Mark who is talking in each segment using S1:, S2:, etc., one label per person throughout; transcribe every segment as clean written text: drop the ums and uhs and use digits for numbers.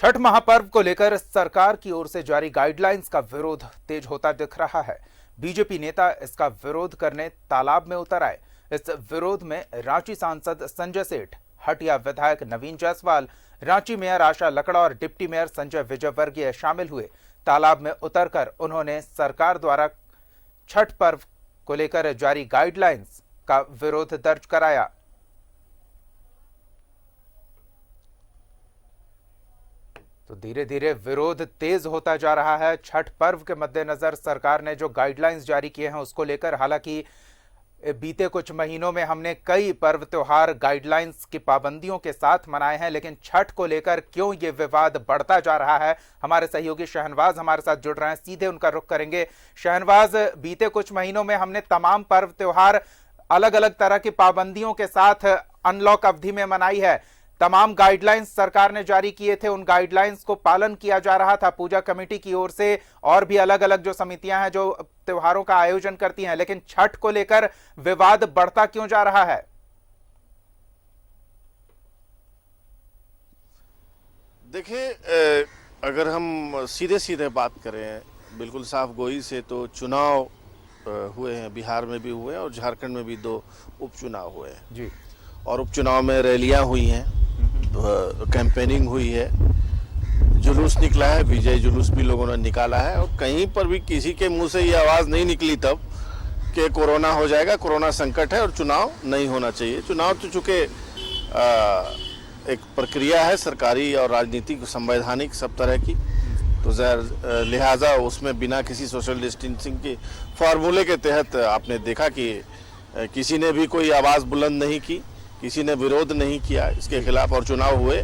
S1: छठ महापर्व को लेकर सरकार की ओर से जारी गाइडलाइंस का विरोध तेज होता दिख रहा है। बीजेपी नेता इसका विरोध करने तालाब में उतर आए। इस विरोध में रांची सांसद संजय सेठ, हटिया विधायक नवीन जायसवाल, रांची मेयर आशा लकड़ा और डिप्टी मेयर संजय विजयवर्गीय शामिल हुए। तालाब में उतरकर उन्होंने सरकार द्वारा छठ पर्व को लेकर जारी गाइडलाइंस का विरोध दर्ज कराया। तो धीरे धीरे विरोध तेज होता जा रहा है। छठ पर्व के मद्देनजर सरकार ने जो गाइडलाइंस जारी किए हैं उसको लेकर, हालांकि बीते कुछ महीनों में हमने कई पर्व त्योहार गाइडलाइंस की पाबंदियों के साथ मनाए हैं, लेकिन छठ को लेकर क्यों ये विवाद बढ़ता जा रहा है। हमारे सहयोगी शहनवाज हमारे साथ जुड़ रहे हैं, सीधे उनका रुख करेंगे। शहनवाज, बीते कुछ महीनों में हमने तमाम पर्व त्योहार अलग अलग तरह की पाबंदियों के साथ अनलॉक अवधि में मनाई है। तमाम गाइडलाइंस सरकार ने जारी किए थे, उन गाइडलाइंस को पालन किया जा रहा था पूजा कमेटी की ओर से और भी अलग अलग जो समितियां हैं जो त्योहारों का आयोजन करती हैं, लेकिन छठ को लेकर विवाद बढ़ता क्यों जा रहा है?
S2: देखिए, अगर हम सीधे सीधे बात करें बिल्कुल साफ गोई से, तो चुनाव हुए हैं, बिहार में भी हुए और झारखंड में भी 2 उपचुनाव हुए हैं
S1: जी।
S2: और उपचुनाव में रैलियां हुई हैं, कैंपेनिंग हुई है, जुलूस निकला है, विजय जुलूस भी लोगों ने निकाला है और कहीं पर भी किसी के मुंह से ये आवाज़ नहीं निकली तब कि कोरोना हो जाएगा, कोरोना संकट है और चुनाव नहीं होना चाहिए। चुनाव तो चूँकि एक प्रक्रिया है सरकारी और राजनीतिक संवैधानिक सब तरह की, तो लिहाजा उसमें बिना किसी सोशल डिस्टेंसिंग के फार्मूले के तहत आपने देखा कि किसी ने भी कोई आवाज़ बुलंद नहीं की, किसी ने विरोध नहीं किया इसके खिलाफ और चुनाव हुए।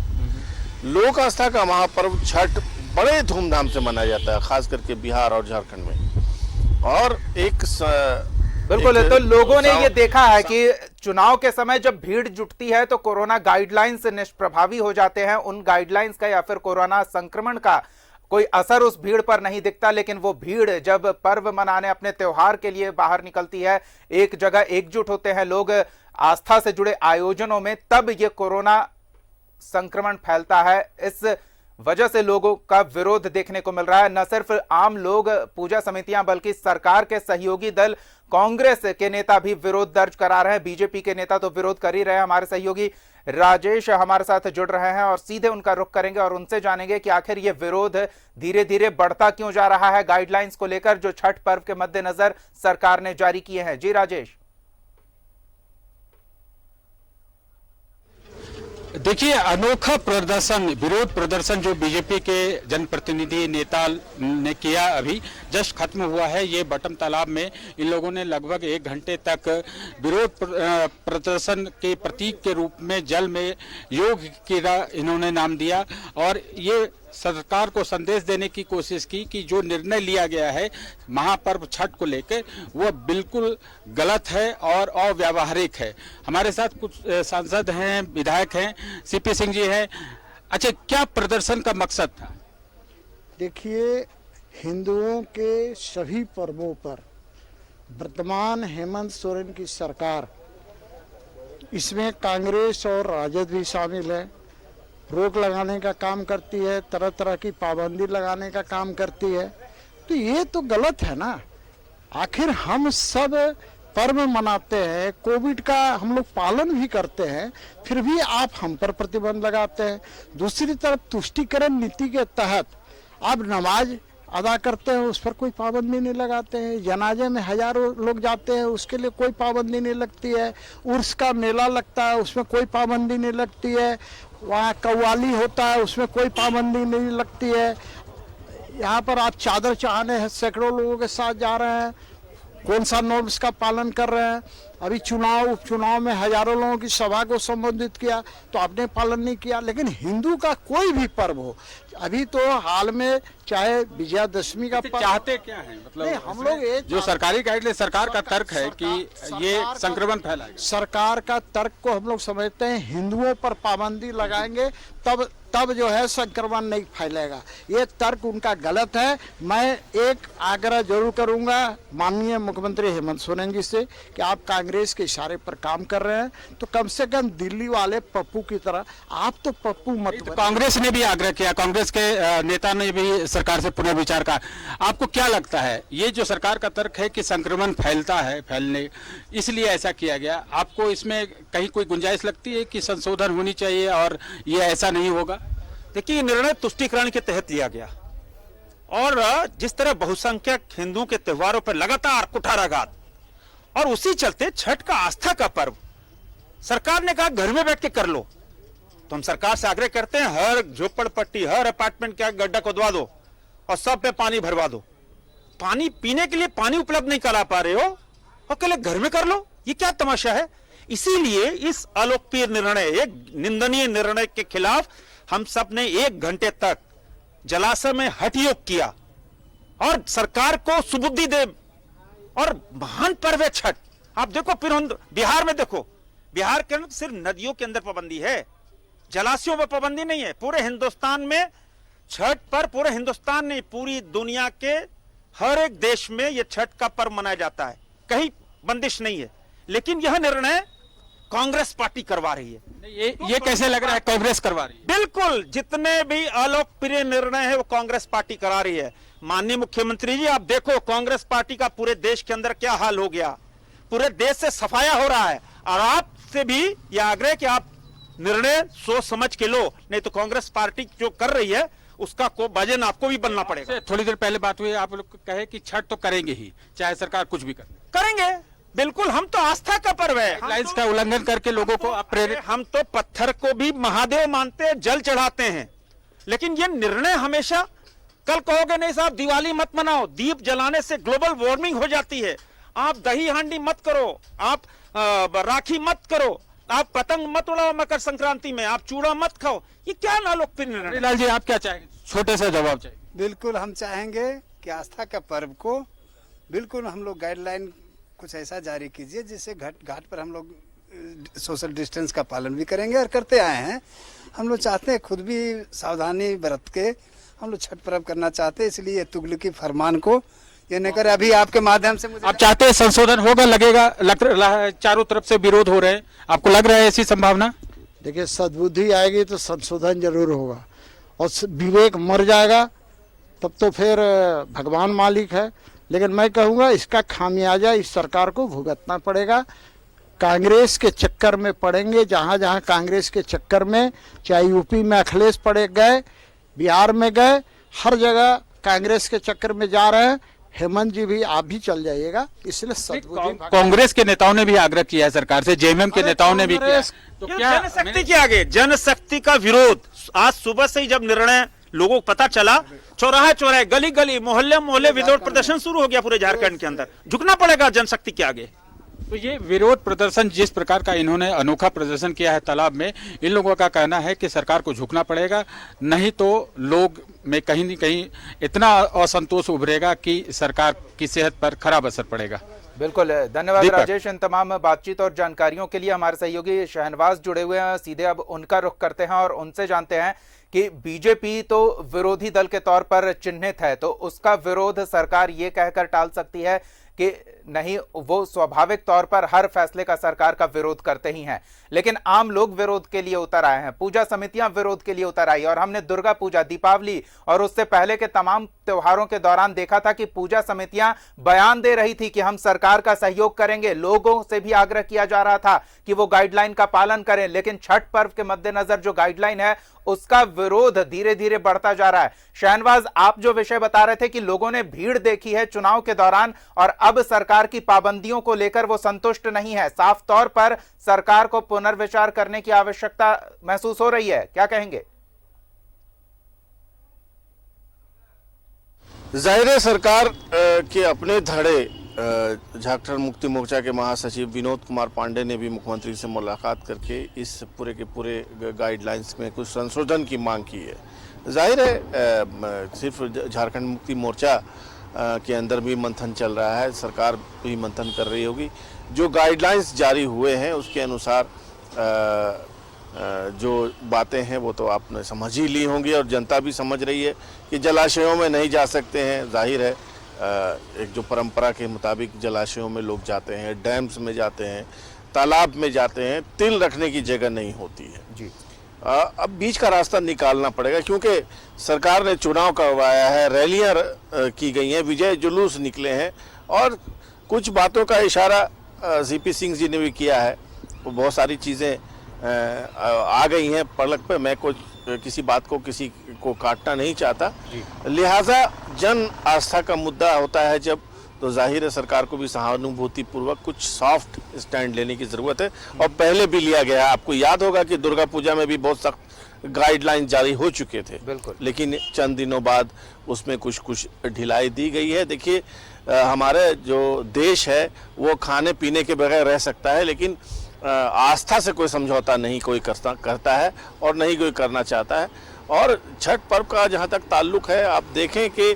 S2: लोक आस्था का महापर्व छठ बड़े धूमधाम से मनाया जाता है, खास करके बिहार और झारखंड में। और
S1: बिल्कुल, तो लोगों ने ये देखा है कि चुनाव के समय जब भीड़ जुटती है तो कोरोना गाइडलाइंस निष्प्रभावी हो जाते हैं। उन गाइडलाइंस का या फिर कोरोना संक्रमण का कोई असर उस भीड़ पर नहीं दिखता, लेकिन वो भीड़ जब पर्व मनाने अपने त्योहार के लिए बाहर निकलती है, एक जगह एकजुट होते हैं लोग आस्था से जुड़े आयोजनों में, तब ये कोरोना संक्रमण फैलता है। इस वजह से लोगों का विरोध देखने को मिल रहा है। न सिर्फ आम लोग, पूजा समितियां, बल्कि सरकार के सहयोगी दल कांग्रेस के नेता भी विरोध दर्ज करा रहे हैं। बीजेपी के नेता तो विरोध कर ही रहे हैं। हमारे सहयोगी राजेश हमारे साथ जुड़ रहे हैं और सीधे उनका रुख करेंगे और उनसे जानेंगे कि आखिर ये विरोध धीरे धीरे बढ़ता क्यों जा रहा है गाइडलाइंस को लेकर जो छठ पर्व के मद्देनजर सरकार ने जारी किए हैं। जी राजेश।
S3: देखिए, अनोखा प्रदर्शन, विरोध प्रदर्शन जो बीजेपी के जनप्रतिनिधि नेता ने किया अभी जस्ट खत्म हुआ है। ये बटम तालाब में इन लोगों ने लगभग 1 घंटे तक विरोध प्रदर्शन के प्रतीक के रूप में जल में योग का इन्होंने नाम दिया और ये सरकार को संदेश देने की कोशिश की कि जो निर्णय लिया गया है महापर्व छठ को लेकर वह बिल्कुल गलत है और अव्यावहारिक है। हमारे साथ कुछ सांसद हैं, विधायक हैं, सीपी सिंह जी हैं। अच्छा, क्या प्रदर्शन का मकसद था?
S4: देखिए, हिंदुओं के सभी पर्वों पर वर्तमान हेमंत सोरेन की सरकार, इसमें कांग्रेस और राजद भी शामिल है, रोक लगाने का काम करती है, तरह तरह की पाबंदी लगाने का काम करती है। तो ये तो गलत है ना। आखिर हम सब पर्व मनाते हैं, कोविड का हम लोग पालन भी करते हैं, फिर भी आप हम पर प्रतिबंध लगाते हैं। दूसरी तरफ तुष्टीकरण नीति के तहत आप नमाज अदा करते हैं, उस पर कोई पाबंदी नहीं लगाते हैं। जनाजे में हजारों लोग जाते हैं, उसके लिए कोई पाबंदी नहीं लगती है। उर्स का मेला लगता है, उसमें कोई पाबंदी नहीं लगती है। वहाँ कव्वाली होता है, उसमें कोई पाबंदी नहीं लगती है। यहाँ पर आप चादर चढ़ाने सैकड़ों लोगों के साथ जा रहे हैं, कौन सा नॉर्म्स का पालन कर रहे हैं। अभी चुनाव उपचुनाव में हजारों लोगों की सभा को संबोधित किया तो आपने पालन नहीं किया। लेकिन हिंदू का कोई भी पर्व हो, अभी तो हाल में चाहे विजयादशमी का पर्व,
S3: चाहते क्या है मतलब
S4: हम लोग जो
S3: सरकारी गाइडलाइन, सरकार का तर्क है कि ये संक्रमण फैलाएगा।
S4: सरकार का तर्क को हम लोग समझते हैं, हिंदुओं पर पाबंदी लगाएंगे तब जो है संक्रमण नहीं फैलेगा। ये तर्क उनका गलत है। मैं एक आग्रह जरूर करूंगा माननीय मुख्यमंत्री हेमंत सोरेन जी से कि आप कांग्रेस के इशारे पर काम कर रहे हैं, तो कम से कम दिल्ली वाले पप्पू की तरह आप तो पप्पू मत
S3: तो
S4: बनो।
S3: कांग्रेस ने भी आग्रह किया, कांग्रेस के नेता ने भी सरकार से पुनर्विचार का। आपको क्या लगता है, ये जो सरकार का तर्क है कि संक्रमण फैलता है, फैलने इसलिए ऐसा किया गया, आपको इसमें कहीं कोई गुंजाइश लगती है कि संशोधन होनी चाहिए और ये ऐसा नहीं होगा?
S5: देखिए, ये निर्णय तुष्टीकरण के तहत लिया गया और जिस तरह बहुसंख्यक हिंदुओं के त्योहारों पर लगातार कुठाराघात, और उसी चलते छठ का आस्था का पर्व सरकार ने कहा घर में बैठ के कर लो, तो हम सरकार से आग्रह करते हैं हर झोपड़पट्टी, हर अपार्टमेंट का गड्ढा खोदवा दो और सब पे पानी भरवा दो। पानी पीने के लिए पानी उपलब्ध नहीं करा पा रहे हो और कहले घर में कर लो, ये क्या तमाशा है? इसीलिए इस अलोकप्रिय निर्णय, एक निंदनीय निर्णय के खिलाफ हम सब ने 1 घंटे तक जलाशय में हठ योग किया और सरकार को सुबुद्धि दे। और महान पर्व है छठ। आप देखो, फिर बिहार में देखो, बिहार के अंदर सिर्फ नदियों के अंदर पाबंदी है, जलाशयों में पाबंदी नहीं है। पूरे हिंदुस्तान में छठ पर, पूरे हिंदुस्तान नहीं, पूरी दुनिया के हर एक देश में यह छठ का पर्व मनाया जाता है, कहीं बंदिश नहीं है। लेकिन यह निर्णय कांग्रेस पार्टी करवा रही है।
S3: ये कैसे लग रहा है कांग्रेस करवा रही है?
S5: बिल्कुल, जितने भी अलोकप्रिय निर्णय है वो कांग्रेस पार्टी करा रही है। माननीय मुख्यमंत्री जी, आप देखो कांग्रेस पार्टी का पूरे देश के अंदर क्या हाल हो गया, पूरे देश से सफाया हो रहा है। और आपसे भी यह आग्रह कि आप निर्णय सोच समझ के लो, नहीं तो कांग्रेस पार्टी जो कर रही है उसका को वजन आपको भी बनना पड़ेगा।
S3: थोड़ी देर पहले बात हुई, आप लोग कहे कि छठ तो करेंगे ही, चाहे सरकार कुछ भी करे।
S5: करेंगे, बिल्कुल, हम तो आस्था का पर्व है।
S3: गाइडलाइंस का उल्लंघन करके लोगों को प्रेरित,
S5: हम तो पत्थर को भी महादेव मानते हैं, जल चढ़ाते हैं। लेकिन ये निर्णय हमेशा, कल कहोगे नहीं साहब दिवाली मत मनाओ, दीप जलाने से ग्लोबल वार्मिंग हो जाती है, आप दही हांडी मत करो, आप राखी मत करो, आप पतंग मत उड़ाओ मकर संक्रांति में, आप चूड़ा मत खाओ। ये क्या नालोकप्रिय निर्णय?
S3: लाल जी आप क्या चाहेंगे? छोटे से जवाब चाहिए।
S6: बिल्कुल, हम चाहेंगे कि आस्था का पर्व को बिल्कुल हम लोग गाइडलाइन कुछ ऐसा जारी कीजिए जिससे घाट पर हम लोग सोशल डिस्टेंस का पालन भी करेंगे और करते आए हैं। हम लोग चाहते हैं, खुद भी सावधानी बरत के हम लोग छठ पर्व करना चाहते हैं, इसलिए तुगलकी फरमान को ये नहीं करे। अभी आपके माध्यम से मुझे
S3: आप चाहते हैं संशोधन होगा, लगेगा, लग रहा है चारों तरफ से विरोध हो रहे हैं, आपको लग रहा है ऐसी संभावना?
S4: देखिए, सद्बुद्धि आएगी तो संशोधन जरूर होगा, और विवेक मर जाएगा तब तो फिर भगवान मालिक है। लेकिन मैं कहूँगा इसका खामियाजा इस सरकार को भुगतना पड़ेगा। कांग्रेस के चक्कर में पड़ेंगे, जहाँ जहाँ कांग्रेस के चक्कर में, चाहे यूपी में अखिलेश पड़े गए, बिहार में गए, हर जगह कांग्रेस के चक्कर में जा रहे हैं। हेमंत जी भी, आप भी चल जाइएगा। इसलिए सद्बुद्धि।
S3: कांग्रेस के नेताओं ने भी आग्रह किया है सरकार से, जेएमएम के नेताओं ने भी किया। तो क्या
S5: जनशक्ति के आगे, जनशक्ति का विरोध आज सुबह से ही जब निर्णय लोगों को पता चला, चौराहे चौराहे, गली गली, मोहल्ले मोहल्ले विरोध प्रदर्शन शुरू हो गया पूरे झारखंड के अंदर। झुकना पड़ेगा जनशक्ति के आगे।
S3: तो ये विरोध प्रदर्शन, जिस प्रकार का इन्होंने अनोखा प्रदर्शन किया है तालाब में, इन लोगों का कहना है कि सरकार को झुकना पड़ेगा, नहीं तो लोग में कहीं न कहीं इतना असंतोष उभरेगा कि सरकार की सेहत पर खराब असर पड़ेगा।
S1: बिल्कुल, धन्यवाद राजेश। इन तमाम बातचीत और जानकारियों के लिए हमारे सहयोगी शहनवाज जुड़े हुए हैं। सीधे अब उनका रुख करते हैं और उनसे जानते हैं कि बीजेपी तो विरोधी दल के तौर पर चिन्हित है, तो उसका विरोध सरकार ये कहकर टाल सकती है कि नहीं, वो स्वाभाविक तौर पर हर फैसले का सरकार का विरोध करते ही हैं, लेकिन आम लोग विरोध के लिए उतर आए हैं, पूजा समितियां विरोध के लिए उतर आई। और हमने दुर्गा पूजा, दीपावली और उससे पहले के तमाम त्योहारों के दौरान देखा था कि पूजा समितियां बयान दे रही थी कि हम सरकार का सहयोग करेंगे। लोगों से भी आग्रह किया जा रहा था कि वो गाइडलाइन का पालन करें, लेकिन छठ पर्व के मद्देनजर जो गाइडलाइन है उसका विरोध धीरे धीरे बढ़ता जा रहा है। शहनवाज, आप जो विषय बता रहे थे कि लोगों ने भीड़ देखी है चुनाव के दौरान और अब सरकार की पाबंदियों को लेकर वो संतुष्ट नहीं है, साफ तौर पर सरकार को पुनर्विचार करने की आवश्यकता महसूस हो रही है, क्या कहेंगे?
S2: जाहिर है, सरकार के अपने धड़े झारखंड मुक्ति मोर्चा के महासचिव विनोद कुमार पांडे ने भी मुख्यमंत्री से मुलाकात करके इस पूरे के पूरे गाइडलाइंस में कुछ संशोधन की मांग की है। जाहिर है, सिर्फ झारखंड मुक्ति मोर्चा के अंदर भी मंथन चल रहा है, सरकार भी मंथन कर रही होगी। जो गाइडलाइंस जारी हुए हैं उसके अनुसार जो बातें हैं वो तो आपने समझ ही ली होंगी और जनता भी समझ रही है कि जलाशयों में नहीं जा सकते हैं। जाहिर है एक जो परंपरा के मुताबिक जलाशयों में लोग जाते हैं, डैम्स में जाते हैं, तालाब में जाते हैं, तिल रखने की जगह नहीं होती है
S1: जी।
S2: अब बीच का रास्ता निकालना पड़ेगा, क्योंकि सरकार ने चुनाव करवाया है, रैलियां की गई हैं, विजय जुलूस निकले हैं और कुछ बातों का इशारा सीपी सिंह जी ने भी किया है। वो बहुत सारी चीज़ें आ गई हैं पलक पे। मैं कुछ किसी बात को किसी को काटना नहीं चाहता, लिहाजा जन आस्था का मुद्दा होता है जब, तो जाहिर है सरकार को भी सहानुभूति पूर्वक कुछ सॉफ्ट स्टैंड लेने की जरूरत है और पहले भी लिया गया है। आपको याद होगा कि दुर्गा पूजा में भी बहुत सख्त गाइडलाइन जारी हो चुके थे,
S1: बिल्कुल,
S2: लेकिन चंद दिनों बाद उसमें कुछ ढिलाई दी गई है। देखिए हमारे जो देश है वो खाने पीने के बगैर रह सकता है, लेकिन आस्था से कोई समझौता नहीं कोई करता है और नहीं कोई करना चाहता है। और छठ पर्व का जहाँ तक ताल्लुक है, आप देखें कि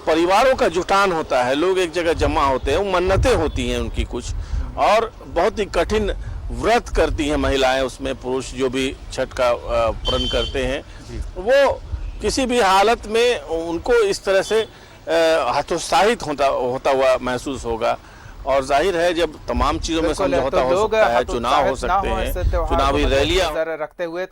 S2: परिवारों का जुटान होता है, लोग एक जगह जमा होते हैं, वो मन्नतें होती हैं उनकी कुछ, और बहुत ही कठिन व्रत करती हैं महिलाएं, उसमें पुरुष जो भी छठ का प्रण करते हैं वो किसी भी हालत में उनको इस तरह से हतोत्साहित होता हुआ महसूस होगा। और जाहिर है जब तमाम चीजों में समझौता हो सकता है, चुनाव हो सकते हैं, चुनावी रैलियां
S1: रखते हुए तो